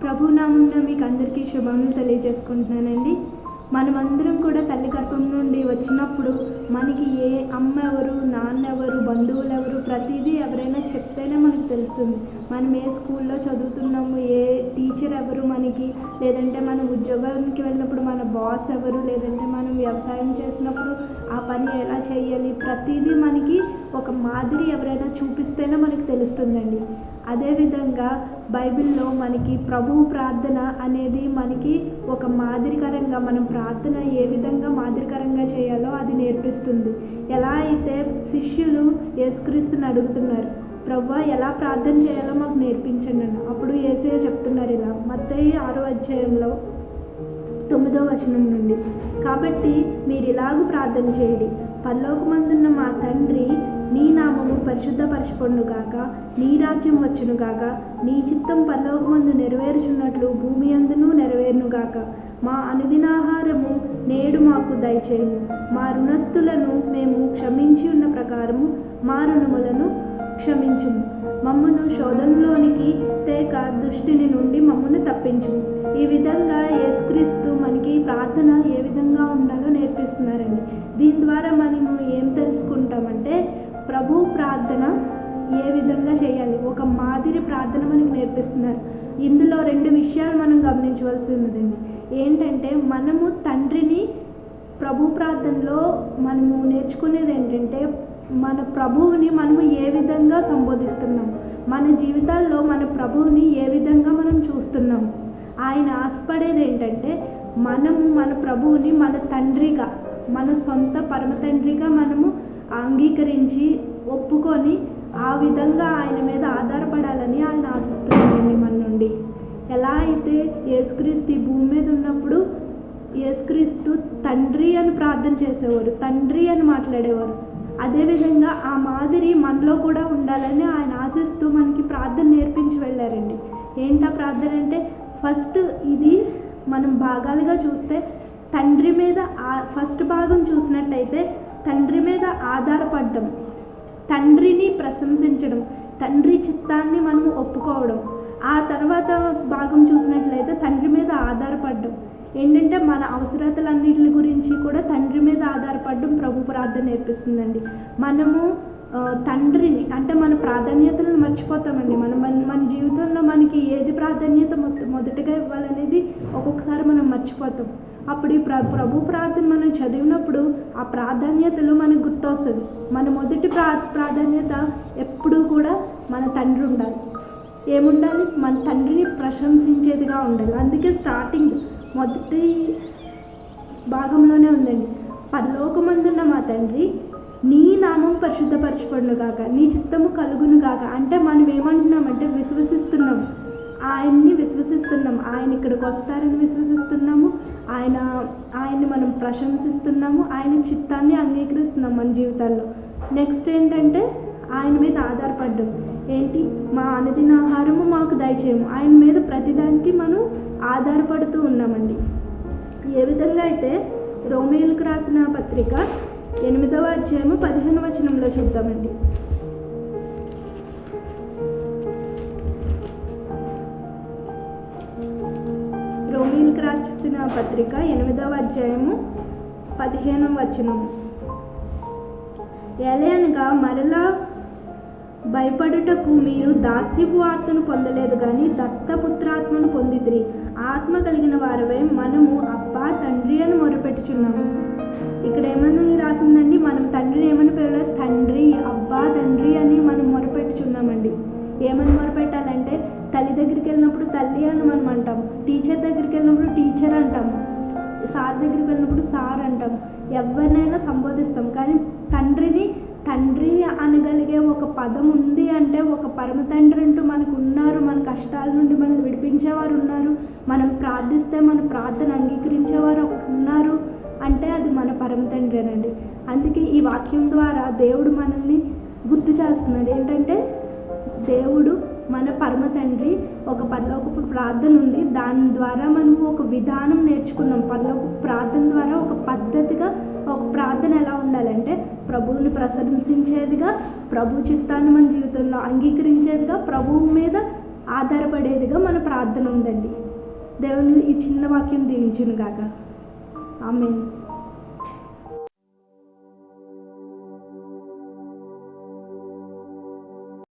ప్రభునామంలో మీకు అందరికీ శుభములు తెలియజేసుకుంటున్నానండి. మనమందరం కూడా తల్లి గర్భం నుండి వచ్చినప్పుడు మనకి ఏ అమ్మ ఎవరు, నాన్న ఎవరు, బంధువులు ఎవరు, ప్రతిదీ ఎవరైనా చెప్తేనే మనకు తెలుస్తుంది. మనం ఏ స్కూల్లో చదువుతున్నాము, ఏ టీచర్ ఎవరు మనకి, లేదంటే మనం ఉద్యోగానికి వెళ్ళినప్పుడు మన బాస్ ఎవరు, లేదంటే మనం వ్యవసాయం చేసినప్పుడు ఆ పని ఎలా చేయాలి, ప్రతిదీ మనకి ఒక మాదిరి ఎవరైనా చూపిస్తేనే మనకు తెలుస్తుందండి. అదేవిధంగా బైబిల్లో మనకి ప్రభువు ప్రార్థన అనేది మనకి ఒక మాదిరికరంగా, మనం ప్రార్థన ఏ విధంగా మాదిరికరంగా చేయాలో అది నేర్పిస్తుంది. ఎలా అయితే శిష్యులు యేసుక్రీస్తుని అడుగుతున్నారు, ప్రభువా ఎలా ప్రార్థన చేయాలో మాకు నేర్పించండి అని. అప్పుడు యేసయ్య చెప్తున్నారు ఇలా, మత్తయి 6వ అధ్యాయంలో 9వ వచనం నుండి, కాబట్టి మీరు ఇలాగూ ప్రార్థన చేయండి, పరలోకమందున్న మా తండ్రి, నీ నామము పరిశుద్ధపరచబడునుగాక, నీ రాజ్యం వచ్చునుగాక, నీ చిత్తం పరలోకమందు నెరవేరుచున్నట్లు భూమి అందును నెరవేరునుగాక. మా అనుదినాహారము నేడు మాకు దయచేయము, మా రుణస్థులను మేము క్షమించి ఉన్న ప్రకారము మా రుణములను క్షమించుము, మమ్మను శోధనలోనికి తేక దుష్టుని నుండి మమ్మను తప్పించుము. ఈ విధంగా యేసుక్రీస్తు మనకి ప్రార్థన ఏ విధంగా ఉండాలో నేర్పిస్తున్నారండి. దీని ద్వారా మనము ఏం తెలుసుకుంటామంటే, ప్రభు ప్రార్థన ఏ విధంగా చేయాలి, ఒక మాదిరి ప్రార్థన మనకు నేర్పిస్తున్నారు. ఇందులో 2 విషయాలు మనం గమనించవలసి ఉన్నదండి. ఏంటంటే, మనము తండ్రిని ప్రభు ప్రార్థనలో మనము నేర్చుకునేది ఏంటంటే, మన ప్రభువుని మనము ఏ విధంగా సంబోధిస్తున్నాము, మన జీవితాల్లో మన ప్రభువుని ఏ విధంగా మనం చూస్తున్నాము. ఆయన ఆశపడేది ఏంటంటే, మనము మన ప్రభువుని మన తండ్రిగా, మన సొంత పరమ తండ్రిగా మనము అంగీకరించి ఒప్పుకొని ఆ విధంగా ఆయన మీద ఆధారపడాలని ఆయన ఆశిస్తున్నారండి మన నుండి. ఎలా అయితే యేసుక్రీస్తు ఈ భూమి మీద ఉన్నప్పుడు యేసుక్రీస్తు తండ్రి అని ప్రార్థన చేసేవారు, తండ్రి అని మాట్లాడేవారు. అదేవిధంగా ఆ మాదిరి మనలో కూడా ఉండాలని ఆయన ఆశిస్తూ మనకి ప్రార్థన నేర్పించి వెళ్ళారండి. ఏంటా ప్రార్థన అంటే, ఫస్ట్ ఇది మనం భాగాలుగా చూస్తే, తండ్రి మీద ఫస్ట్ భాగం చూసినట్టయితే తండ్రి మీద ఆధారపడడం, తండ్రిని ప్రశంసించడం, తండ్రి చిత్తాన్ని మనం ఒప్పుకోవడం. ఆ తర్వాత భాగం చూసినట్లయితే తండ్రి మీద ఆధారపడడం. ఏంటంటే, మన అవసరతలన్నిటి గురించి కూడా తండ్రి మీద ఆధారపడడం ప్రభు ప్రార్థన నేర్పిస్తుందండి. మనము తండ్రిని అంటే మన ప్రాధాన్యతలను మర్చిపోతామండి. మన జీవితంలో మనకి ఏది ప్రాధాన్యత మొదటగా ఇవ్వాలనేది ఒక్కొక్కసారి మనం మర్చిపోతాం. అప్పుడు ఈ ప్రభు ప్రార్థన మనం చదివినప్పుడు ఆ ప్రాధాన్యతలు మనకు గుర్తొస్తుంది. మన మొదటి ప్రాధాన్యత ఎప్పుడూ కూడా మన తండ్రి ఉండాలి. ఏముండాలి? మన తండ్రిని ప్రశంసించేదిగా ఉండాలి. అందుకే స్టార్టింగ్ మొదటి భాగంలోనే ఉందండి, పరలోకమందున్న మా తండ్రి, నీ నామం పరిశుద్ధపరచబడునుగాక, నీ చిత్తము కలుగునుగాక. అంటే మనం ఏమంటున్నామంటే, విశ్వసిస్తున్నాం, ఆయన్ని విశ్వసిస్తున్నాం, ఆయన ఇక్కడికి వస్తారని విశ్వసిస్తున్నాము, ఆయన్ని మనం ప్రశంసిస్తున్నాము, ఆయన చిత్తాన్ని అంగీకరిస్తున్నాం మన జీవితాల్లో. నెక్స్ట్ ఏంటంటే, ఆయన మీద ఆధారపడ్డం. ఏంటి? మా అనుదిన ఆహారము మాకు దయచేయము. ఆయన మీద ప్రతిదానికి మనం ఆధారపడుతూ ఉన్నామండి. ఏ విధంగా అయితే రోమీయులకు రాసిన పత్రిక 8వ అధ్యాయము 15వ వచనంలో చూద్దామండి. రోమీయులకు రాసిన పత్రిక 8వ అధ్యాయము 15వ వచనము, ఎలయనగా మరలా భయపడుటకు మీరు దాస్యపు ఆత్మను పొందలేదు కానీ దత్తపుత్రాత్మను పొందితిరి. ఆత్మ కలిగిన వారవై మనము అబ్బా తండ్రి అని మొరపెట్టుచున్నాము. ఇక్కడ ఏమని రాసిందండి? మనం తండ్రిని ఏమని పిలవాలి? తండ్రి, అబ్బా తండ్రి అని మనం మొరపెట్టుచున్నామండి. ఏమని మొరపెట్టాలంటే, తల్లి దగ్గరికి వెళ్ళినప్పుడు తల్లి అని మనం అంటాము, టీచర్ దగ్గరికి వెళ్ళినప్పుడు టీచర్ అంటాము, సార్ దగ్గరికి వెళ్ళినప్పుడు సార్ అంటాము, ఎవరినైనా సంబోధిస్తాం. కానీ తండ్రిని తండ్రి అనగలిగే ఒక పదం ఉంది అంటే, ఒక పరమ తండ్రి అంటూ మనకు ఉన్నారు, మన కష్టాల నుండి మనల్ని విడిపించేవారు ఉన్నారు, మనం ప్రార్థిస్తే మన ప్రార్థన అంగీకరించేవారు ఉన్నారు అంటే అది మన పరమ తండ్రేనండి. అందుకే ఈ వాక్యం ద్వారా దేవుడు మనల్ని గుర్తు చేస్తున్నాడు. ఏంటంటే, దేవుడు మన పరమ తండ్రి, ఒక పరలోకపు ప్రార్థన ఉంది, దాని ద్వారా మనము ఒక విధానం నేర్చుకున్నాం. పరలోకపు ప్రార్థన ద్వారా ఒక పద్ధతిగా ఒక ప్రార్థన ఎలా ఉండాలంటే, ప్రభువుని ప్రశంసించేదిగా, ప్రభు చిత్తాన్ని మన జీవితంలో అంగీకరించేదిగా, ప్రభువు మీద ఆధారపడేదిగా మన ప్రార్థన ఉందండి. దేవుని ఈ చిన్న వాక్యం దీవించును గాక. ఆమేన్.